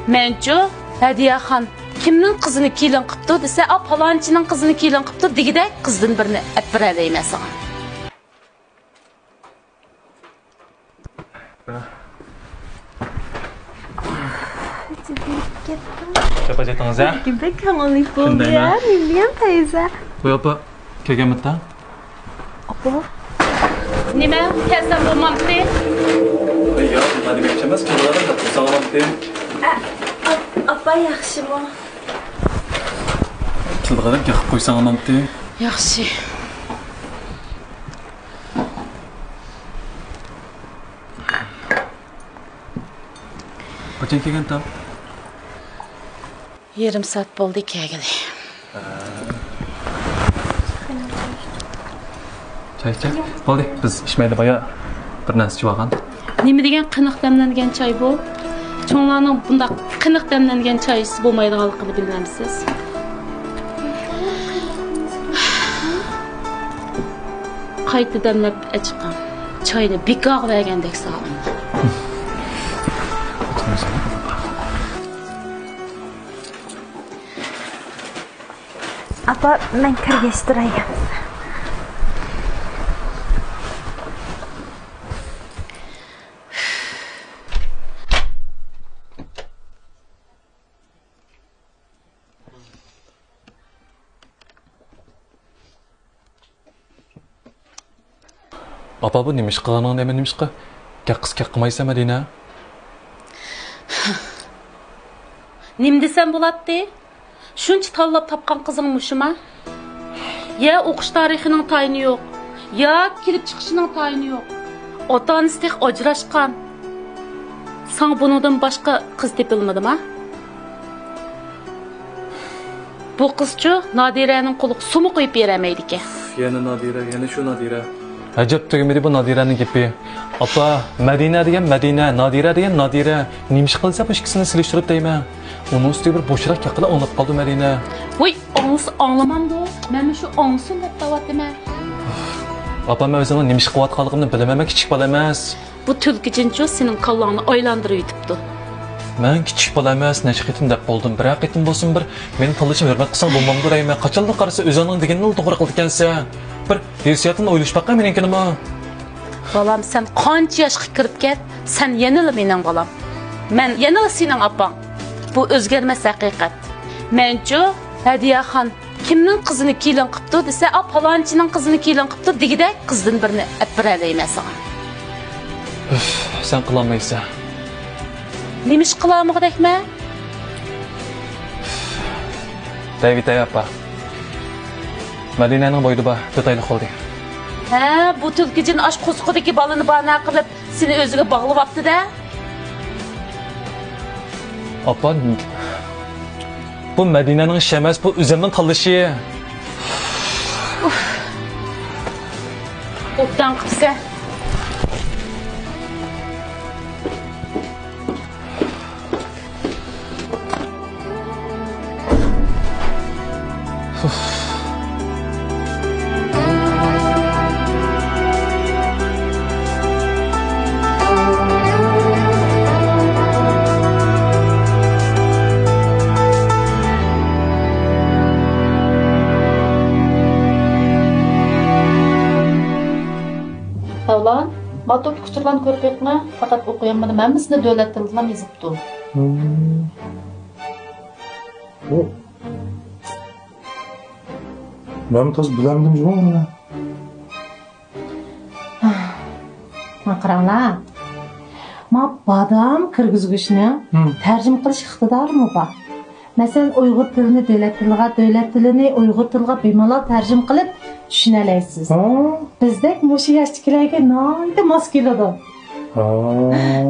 Menchu, Hadiyaxon kimning qizini kelin qilibdi desa, "A falonchining qizini kelin qilibdi" degidek qizdan birini olib beralayman sana. Siapa jatuh ya? Kita kangen ibu ya, Lilian teyze. Bu apa? Kelganmidda? Apa? Nima? Kasal bo'lmabdi? Yo'q, nima demoqchi emas, kimlardan da sog'lomdi. Apa yaxshimi? Tilg'adan qilib qo'ysang hamamdi. Yaxshi. Qachon kelgan tam? Yarım saat bo'ldi kelgili. Choy ichak. Bo'ldi, biz ishmaydi boya bir narsa ichib olgan. Nima degan qiniq damlangan choy bu? Cho'nglarning bunda qiniq damlangan choysiz bo'lmaydiganligini bilmamsiz. Qayta damlab ichqan. Choyni bekor bergandek sog'in. Apa men kirgiztirayım. Apa bu nima ish qilganing nima ish qil? Qis qilmaysan Madina? Nim desam bo'ladi? Shuncha tanlab topgan qizing mushuma? Ya o'qish tarixining tayini yo'q, ya kelib chiqishining tayini yo'q. Ota-onasi tek ajrashgan. Sen bundan boshqa qiz tepilmadimi? Bu qizchi Nadiraning quliga sumi qo'yib beramaydi ekan. Yana Nadira, yana shu Nadira. Ajab tugmidi bu Nadiraning gapi. Apa, Madina degan Madina, Nadira degan Nadira. Nima ish qilsa bu ikkisini silishtirib deyman. Onun üstü bir boşrak yakıla anlat kaldı Medine. Voy, anısı anlamam da. Ben şu anısını hep davat deme. Apam özünün neymiş kıvat kalıqını bilememek küçük balamaz. Bu tülkücünçü senin kallağını aylandırı yutuptu. Ben küçük balamaz, neşiqitim dep oldum. Birak etim bolsun bir, benim talışım hürmet kılsan bulmam durayım. Kaçalda karısı özünün degenini doğru kıldı kense. Bir, hissiyatını oyluş bakay meninkini mi? Balam sen kaç yaşqa kirib ket, sen yenili menin balam. Men yenili senin apan. Bu özgermez hakikat. Menchu, Hadiyaxon kimning qizini kelin qilibdi desa, "A falonchining qizini kelin qilibdi" degidek qizdan birini olib beralayman sana. Sen qilolmaysan. Nima ish qilamoqdakman? David apa? Madinaning bo'yida ba, to'tayli qoldi. Ha, bu tulkijin ash qo'sqidagi balini bana qilib, seni o'ziga bog'lab olibdi-da. Apa, bu Medine'nin işi emas, bu üzümün talışı. Obdan qilsa. Savlan, matop kuchurlan ko'rpekmi? Faqat o'qiyolmadim. Hammasini davlat tilidan yozibdi. Ben toz bilemdim cuma mı? Maqranglar. Ma badam kirgizgichni tarjima qilish iqtidorimi bor? Masalan, Uyg'ur tilini davlat tilini Uyg'ur tiliga bemalol tarjima qilib tushunalaysiz. Bizdek mushu yoshdagilarga noyda mos keladi.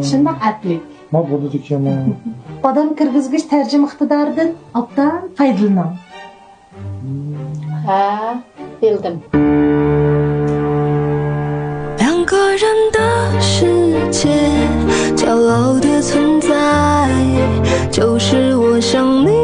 Shundoq atlik. Ma bo'ldi ekan. Badam kirgizgich tarjima iqtidoridan obdan foydalaning. Ha, bildim. 两个人的世界，骄傲的存在，就是我想你。